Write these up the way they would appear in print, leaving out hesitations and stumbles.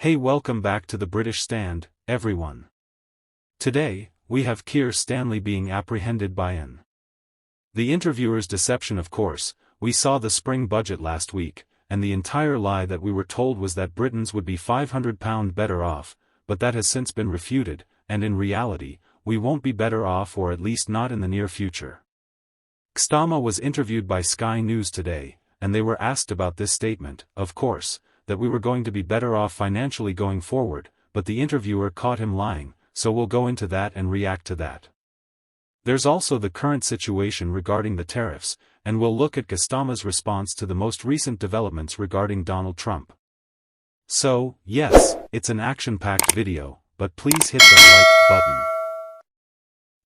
Hey, welcome back to the British Stand, everyone. Today, we have Keir Stanley being apprehended by the interviewer's deception. Of course, we saw the spring budget last week, and the entire lie that we were told was that Britons would be £500 better off, but that has since been refuted, and in reality, we won't be better off, or at least not in the near future. Starmer was interviewed by Sky News today, and they were asked about this statement, of course, that we were going to be better off financially going forward, but the interviewer caught him lying, so we'll go into that and react to that. There's also the current situation regarding the tariffs, and we'll look at Starmer's response to the most recent developments regarding Donald Trump. So, yes, it's an action-packed video, but please hit that like button.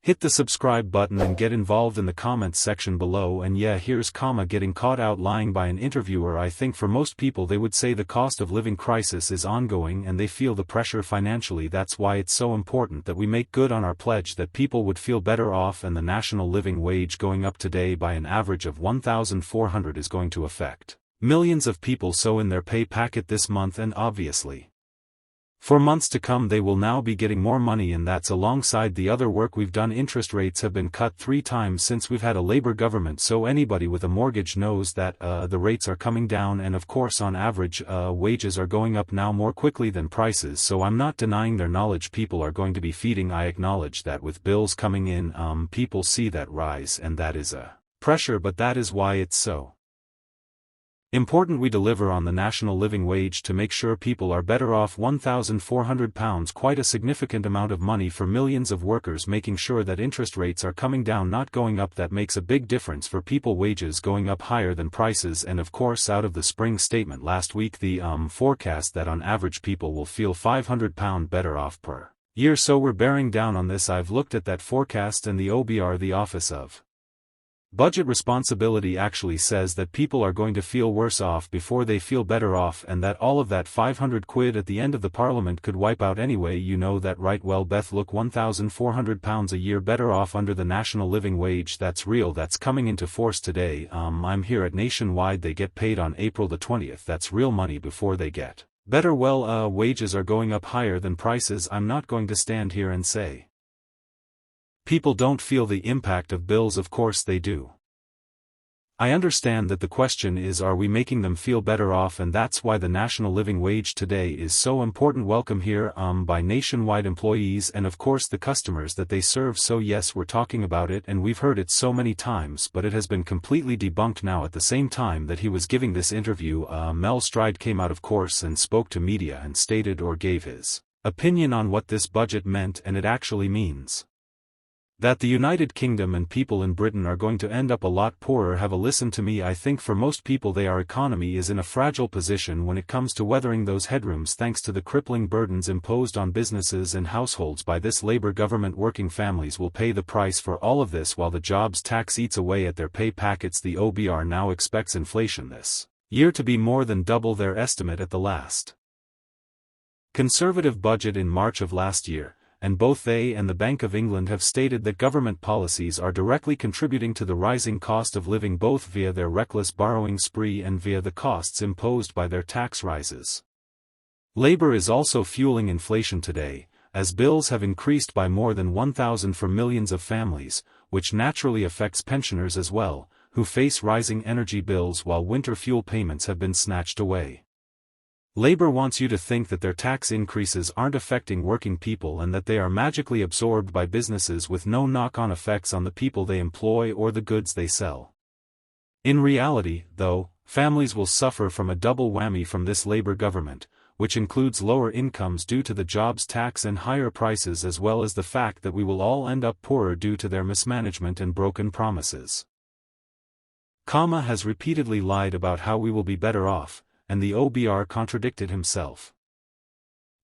Hit the subscribe button and get involved in the comments section below. And yeah, here's getting caught out lying by an interviewer. I think for most people they would say the cost of living crisis is ongoing and they feel the pressure financially. That's why it's so important that we make good on our pledge that people would feel better off, and the national living wage going up today by an average of $1,400 is going to affect millions of people so in their pay packet this month, and obviously for months to come they will now be getting more money, and that's alongside the other work we've done. Interest rates have been cut 3 times since we've had a Labour government, so anybody with a mortgage knows that the rates are coming down, and of course on average wages are going up now more quickly than prices, so I'm not denying their knowledge. People are going to be feeding. I acknowledge that with bills coming in people see that rise, and that is a pressure, but that is why it's so important we deliver on the national living wage to make sure people are better off. £1,400, quite a significant amount of money for millions of workers. Making sure that interest rates are coming down, not going up, that makes a big difference for people. Wages going up higher than prices, and of course out of the spring statement last week the forecast that on average people will feel £500 better off per year, so we're bearing down on this. I've looked at that forecast, and the OBR, the Office of Budget Responsibility, actually says that people are going to feel worse off before they feel better off, and that all of that £500 at the end of the Parliament could wipe out anyway. You know that, right? Well, Beth, look, £1,400 a year better off under the national living wage. That's real. That's coming into force today. I'm here at Nationwide. They get paid on April the 20th. That's real money before they get better. Well, wages are going up higher than prices. I'm not going to stand here and say people don't feel the impact of bills. Of course they do. I understand that the question is, are we making them feel better off? And that's why the national living wage today is so important. Welcome here by Nationwide employees and of course the customers that they serve. So yes, we're talking about it, and we've heard it so many times, but it has been completely debunked now. At the same time that he was giving this interview, Mel Stride came out of course and spoke to media and stated, or gave his opinion on what this budget meant, and it actually means that the United Kingdom and people in Britain are going to end up a lot poorer. Have a listen to me. I think for most people their economy is in a fragile position when it comes to weathering those headrooms thanks to the crippling burdens imposed on businesses and households by this Labour government. Working families will pay the price for all of this while the jobs tax eats away at their pay packets. The OBR now expects inflation this year to be more than double their estimate at the last Conservative budget in March of last year, and both they and the Bank of England have stated that government policies are directly contributing to the rising cost of living, both via their reckless borrowing spree and via the costs imposed by their tax rises. Labour is also fueling inflation today, as bills have increased by more than £1,000 for millions of families, which naturally affects pensioners as well, who face rising energy bills while winter fuel payments have been snatched away. Labour wants you to think that their tax increases aren't affecting working people and that they are magically absorbed by businesses with no knock-on effects on the people they employ or the goods they sell. In reality, though, families will suffer from a double whammy from this Labour government, which includes lower incomes due to the jobs tax and higher prices, as well as the fact that we will all end up poorer due to their mismanagement and broken promises. Has repeatedly lied about how we will be better off, and the OBR contradicted himself.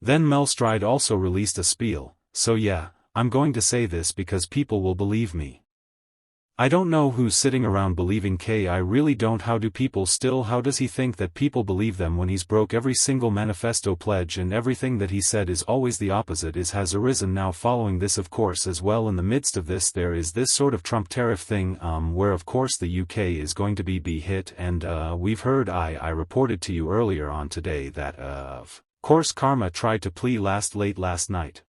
Then Mel Stride also released a spiel, so yeah, I'm going to say this because people will believe me. I don't know who's sitting around believing I really don't. How does he think that people believe them when he's broke every single manifesto pledge, and everything that he said is always the opposite has arisen now following this. Of course, as well, in the midst of this there is this sort of Trump tariff thing where of course the UK is going to be hit, and we've heard, I reported to you earlier on today that Course Karma tried to plea late last night.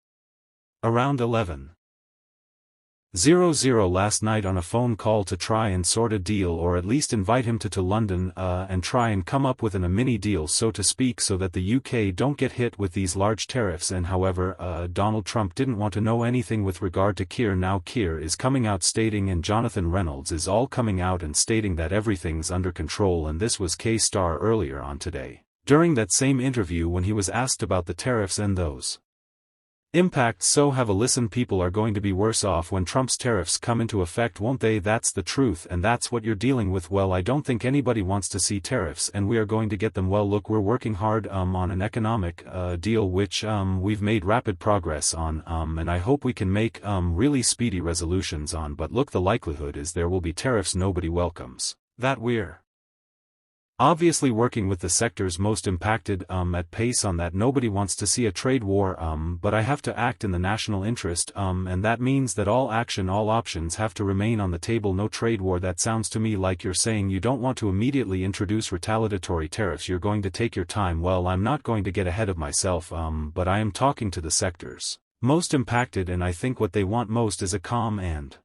Around 11:00 last night on a phone call to try and sort a deal, or at least invite him to London and try and come up with a mini deal, so to speak, so that the UK don't get hit with these large tariffs. And however, Donald Trump didn't want to know anything with regard to Keir. Now Keir is coming out stating, and Jonathan Reynolds is all coming out and stating that everything's under control, and this was K-Star earlier on today, during that same interview when he was asked about the tariffs and those impacts. So have a listen, people are going to be worse off when Trump's tariffs come into effect, won't they? That's the truth, and that's what you're dealing with. Well, I don't think anybody wants to see tariffs, and we are going to get them. Well, look, we're working hard on an economic deal which we've made rapid progress on, and I hope we can make really speedy resolutions on. But look, the likelihood is there will be tariffs nobody welcomes. That we're obviously working with the sectors most impacted at pace on that. Nobody wants to see a trade war, but I have to act in the national interest, and that means that all options have to remain on the table. No trade war. That sounds to me like you're saying you don't want to immediately introduce retaliatory tariffs. You're going to take your time. Well, I'm not going to get ahead of myself, but I am talking to the sectors most impacted, and I think what they want most is a calm and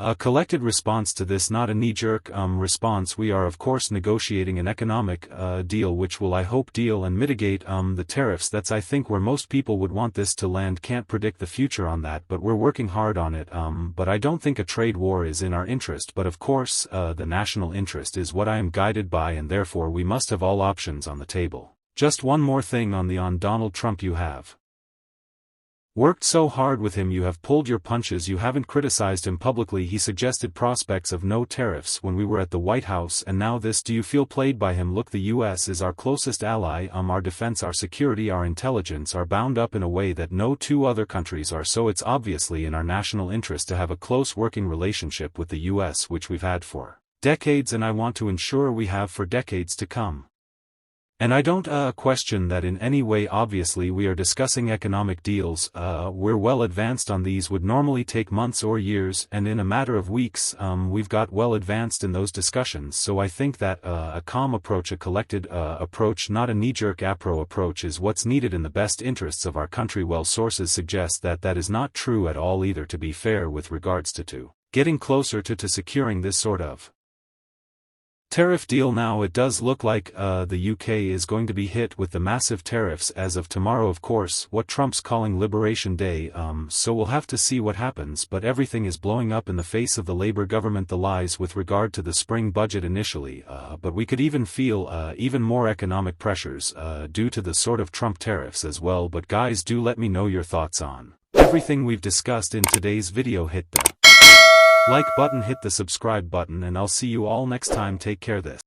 a collected response to this, not a knee-jerk response. We are of course negotiating an economic deal which will, I hope, deal and mitigate the tariffs. That's, I think, where most people would want this to land. Can't predict the future on that, but we're working hard on it. But I don't think a trade war is in our interest, but of course the national interest is what I am guided by, and therefore we must have all options on the table. Just one more thing on Donald Trump. You have worked so hard with him, you have pulled your punches, you haven't criticized him publicly. He suggested prospects of no tariffs when we were at the White House, and now this. Do you feel played by him? Look, the US is our closest ally. Our defense, our security, our intelligence are bound up in a way that no two other countries are, so it's obviously in our national interest to have a close working relationship with the US, which we've had for decades, and I want to ensure we have for decades to come. And I don't question that in any way. Obviously we are discussing economic deals, we're well advanced on these, would normally take months or years, and in a matter of weeks we've got well advanced in those discussions. So I think that a calm approach, a collected approach, not a knee-jerk approach, is what's needed in the best interests of our country. Well, sources suggest that that is not true at all either, to be fair, with regards to getting closer to securing this sort of tariff deal. Now it does look like the UK is going to be hit with the massive tariffs as of tomorrow, of course, what Trump's calling Liberation Day, so we'll have to see what happens. But everything is blowing up in the face of the Labour government, the lies with regard to the spring budget initially, but we could even feel even more economic pressures due to the sort of Trump tariffs as well. But guys, do let me know your thoughts on everything we've discussed in today's video. Hit the like button, hit the subscribe button, and I'll see you all next time. Take care. This